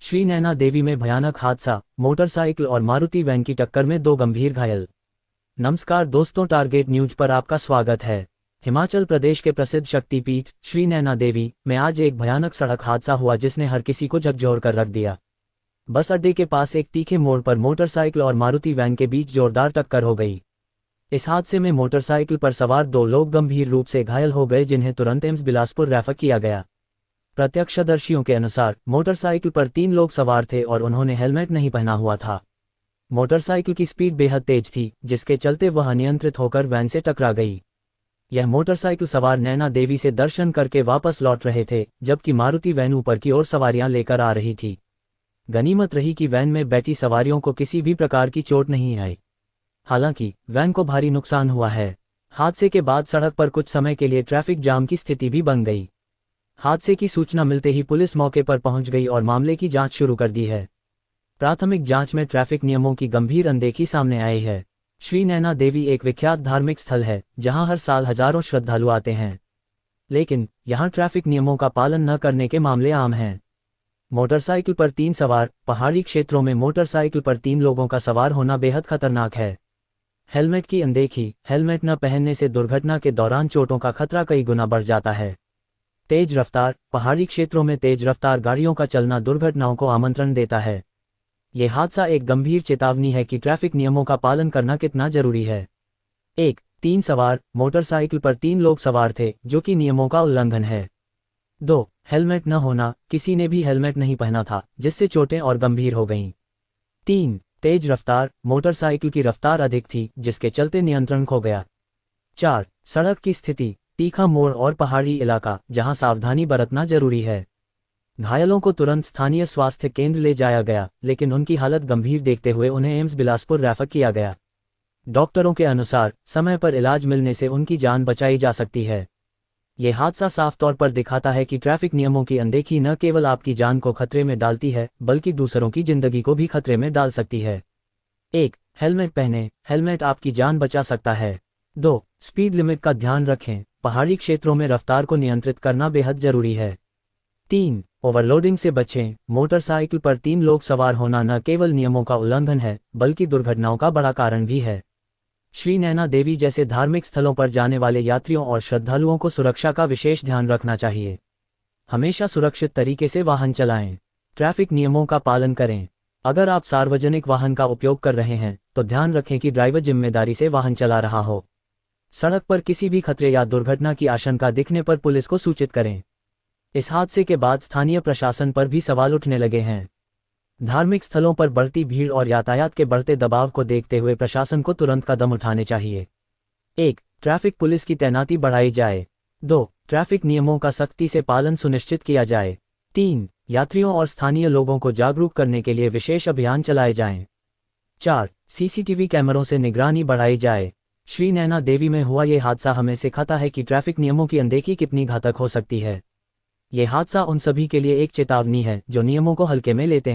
श्री नैना देवी में भयानक हादसा, मोटरसाइकिल और मारुति वैन की टक्कर में 2 गंभीर घायल। नमस्कार दोस्तों, टारगेट न्यूज पर आपका स्वागत है। हिमाचल प्रदेश के प्रसिद्ध शक्तिपीठ श्री नैना देवी में आज एक भयानक सड़क हादसा हुआ जिसने हर किसी को झकझोर कर रख दिया। बस अड्डे के पास एक तीखे मोड़ पर मोटरसाइकिल और मारुति वैन के बीच जोरदार टक्कर हो गई। इस हादसे में मोटरसाइकिल पर सवार 2 लोग गंभीर रूप से घायल हो गए, जिन्हें तुरंत एम्स बिलासपुर रेफर किया गया। प्रत्यक्षदर्शियों के अनुसार मोटरसाइकिल पर 3 लोग सवार थे और उन्होंने हेलमेट नहीं पहना हुआ था। मोटरसाइकिल की स्पीड बेहद तेज थी, जिसके चलते वह अनियंत्रित होकर वैन से टकरा गई। यह मोटरसाइकिल सवार नैना देवी से दर्शन करके वापस लौट रहे थे, जबकि मारुति वैन ऊपर की ओर सवारियां लेकर आ रही थी। गनीमत रही कि वैन में बैठी सवारियों को किसी भी प्रकार की चोट नहीं आई। हालांकि वैन को भारी नुकसान हुआ है। हादसे के बाद सड़क पर कुछ समय के लिए ट्रैफिक जाम की स्थिति भी बन गई। हादसे की सूचना मिलते ही पुलिस मौके पर पहुंच गई और मामले की जांच शुरू कर दी है। प्राथमिक जांच में ट्रैफिक नियमों की गंभीर अनदेखी सामने आई है। श्री नैना देवी एक विख्यात धार्मिक स्थल है, जहां हर साल हजारों श्रद्धालु आते हैं, लेकिन यहां ट्रैफिक नियमों का पालन न करने के मामले आम हैं। मोटरसाइकिल पर 3 सवार, पहाड़ी क्षेत्रों में मोटरसाइकिल पर 3 लोगों का सवार होना बेहद खतरनाक है। हेलमेट की अनदेखी, हेलमेट न पहनने से दुर्घटना के दौरान चोटों का खतरा कई गुना बढ़ जाता है। तेज रफ्तार, पहाड़ी क्षेत्रों में तेज रफ्तार गाड़ियों का चलना दुर्घटनाओं को आमंत्रण देता है। यह हादसा एक गंभीर चेतावनी है कि ट्रैफिक नियमों का पालन करना कितना जरूरी है। 1. 3 सवार, मोटरसाइकिल पर 3 लोग सवार थे, जो कि नियमों का उल्लंघन है। 2. हेलमेट न होना, किसी ने भी हेलमेट नहीं पहना था, जिससे चोटें और गंभीर हो गईं। 3. तेज रफ्तार, मोटरसाइकिल की रफ्तार अधिक थी, जिसके चलते नियंत्रण खो गया। 4. सड़क की स्थिति, तीखा मोड़ और पहाड़ी इलाका, जहां सावधानी बरतना जरूरी है। घायलों को तुरंत स्थानीय स्वास्थ्य केंद्र ले जाया गया, लेकिन उनकी हालत गंभीर देखते हुए उन्हें एम्स बिलासपुर रेफर किया गया। डॉक्टरों के अनुसार समय पर इलाज मिलने से उनकी जान बचाई जा सकती है। यह हादसा साफ तौर पर दिखाता है कि ट्रैफिक नियमों की अनदेखी न केवल आपकी जान को खतरे में डालती है, बल्कि दूसरों की जिंदगी को भी खतरे में डाल सकती है। 1. हेलमेट पहने, हेलमेट आपकी जान बचा सकता है। 2. स्पीड लिमिट का ध्यान रखें, पहाड़ी क्षेत्रों में रफ्तार को नियंत्रित करना बेहद जरूरी है। 3. ओवरलोडिंग से बचें, मोटरसाइकिल पर 3 लोग सवार होना न केवल नियमों का उल्लंघन है, बल्कि दुर्घटनाओं का बड़ा कारण भी है। श्री नैना देवी जैसे धार्मिक स्थलों पर जाने वाले यात्रियों और श्रद्धालुओं को सुरक्षा का विशेष ध्यान रखना चाहिए। हमेशा सुरक्षित तरीके से वाहन चलाएं, ट्रैफिक नियमों का पालन करें। अगर आप सार्वजनिक वाहन का उपयोग कर रहे हैं, तो ध्यान रखें कि ड्राइवर जिम्मेदारी से वाहन चला रहा हो। सड़क पर किसी भी खतरे या दुर्घटना की आशंका दिखने पर पुलिस को सूचित करें। इस हादसे के बाद स्थानीय प्रशासन पर भी सवाल उठने लगे हैं। धार्मिक स्थलों पर बढ़ती भीड़ और यातायात के बढ़ते दबाव को देखते हुए प्रशासन को तुरंत कदम उठाने चाहिए। 1. ट्रैफिक पुलिस की तैनाती बढ़ाई जाए। 2. ट्रैफिक नियमों का सख्ती से पालन सुनिश्चित किया जाए। 3. यात्रियों और स्थानीय लोगों को जागरूक करने के लिए विशेष अभियान चलाए जाएं। 4. सीसीटीवी कैमरों से निगरानी बढ़ाई जाए। श्री नैना देवी में हुआ ये हादसा हमें सिखाता है कि ट्रैफिक नियमों की अनदेखी कितनी घातक हो सकती है। ये हादसा उन सभी के लिए एक चेतावनी है जो नियमों को हल्के में लेते हैं।